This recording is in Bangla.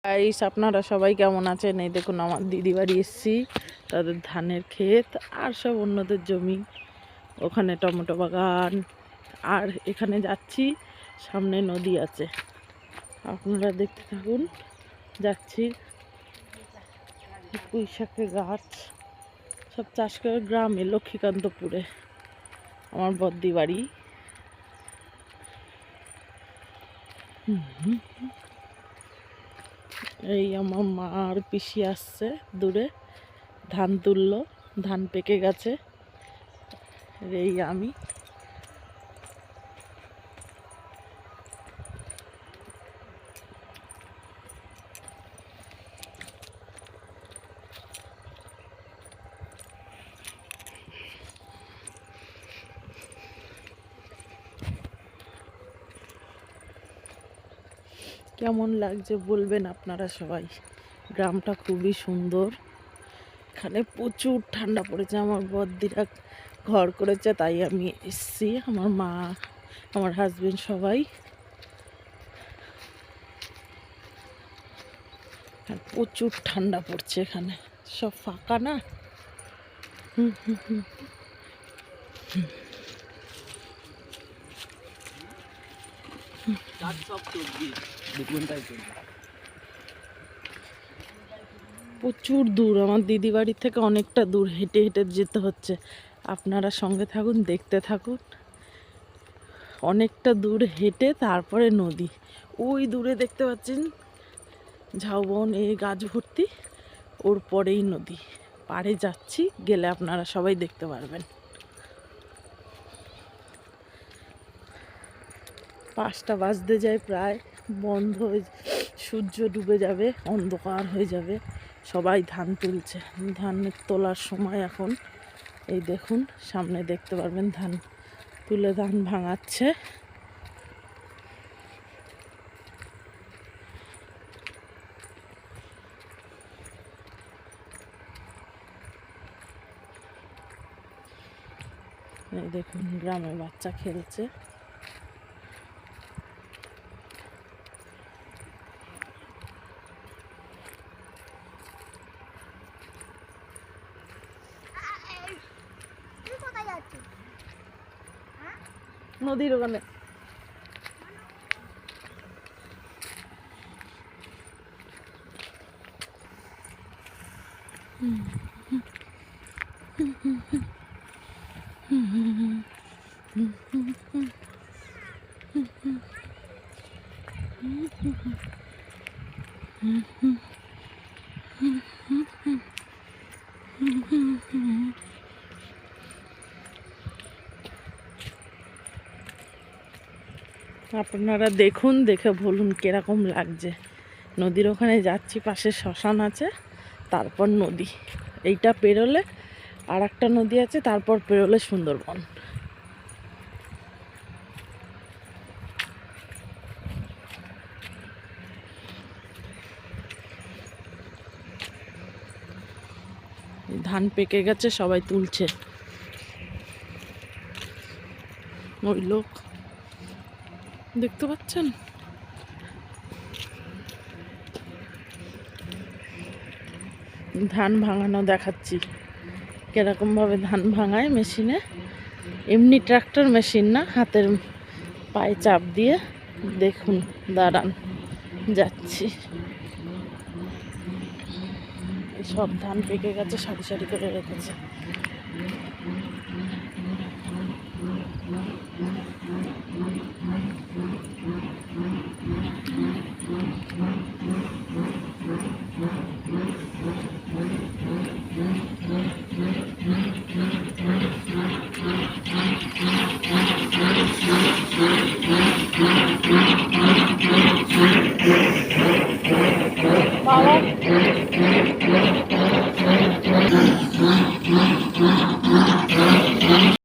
গাইস, আপনারা সবাই কেমন আছেন? এই দেখুন, আমার দিদি বাড়ি এসেছি। তাদের ধানের ক্ষেত আর সব অন্যদের জমি, ওখানে টমেটো বাগান, আর এখানে যাচ্ছি, সামনে নদী আছে, আপনারা দেখতে থাকুন। যাচ্ছি, পুঁই শাকের গাছ সব চাষ করে গ্রামে, লক্ষ্মীকান্তপুরে আমার বদ্দি বাড়ি। এই আমার মা আর পিসি আসছে দূরে, ধান তুললো, ধান পেকে গেছে। এই আমি কেমন লাগছে বলবেন আপনারা সবাই। গ্রামটা খুবই সুন্দর, এখানে প্রচুর ঠান্ডা পড়েছে। আমার বদ্দিরা ঘর করেছে, তাই আমি এসছি, আমার মা, আমার হাজবেন্ড সবাই। আর প্রচুর ঠান্ডা পড়ছে, এখানে সব ফাঁকা না। প্রচুর দূর, আমার দিদি বাড়ির থেকে অনেকটা দূর, হেঁটে হেঁটে যেতে হচ্ছে। আপনারা সঙ্গে থাকুন, দেখতে থাকুন। অনেকটা দূর হেঁটে তারপরে নদী, ওই দূরে দেখতে পাচ্ছেন ঝাউবন, এই গাছ ভর্তি, ওর পরেই নদী। পাড়ে যাচ্ছি, গেলে আপনারা সবাই দেখতে পারবেন। 5টা বাজতে যায় প্রায়, বন্ধ হয়ে, সূর্য ডুবে যাবে, অন্ধকার হয়ে যাবে। সবাই ধান তুলছে, ধান তোলার সময় এখন। এই দেখুন, সামনে দেখতে পারবেন ধান তুলে ধান ভাঙাচ্ছে। এই দেখুন, গ্রামের বাচ্চা খেলছে। নদীর ওখানে আপনারা দেখুন, দেখে বলুন কিরকম লাগছে। নদীর ওখানে যাচ্ছি, পাশে শ্মশান আছে, তারপর নদী। এইটা পেরোলে আর একটা নদী আছে, তারপর পেরোলে সুন্দরবন। ধান পেকে গেছে, সবাই তুলছে। ওই লোক দেখতে পাচ্ছেন, ধান ভাঙানো দেখাচ্ছি, কিরকম ভাবে ধান ভাঙায় মেশিনে। এমনি ট্রাক্টর মেশিন না, হাতের পায়ে চাপ দিয়ে। দেখুন, দাঁড়ান, যাচ্ছি। সব ধান পেকে গেছে, সারি সারি করে রেখেছে।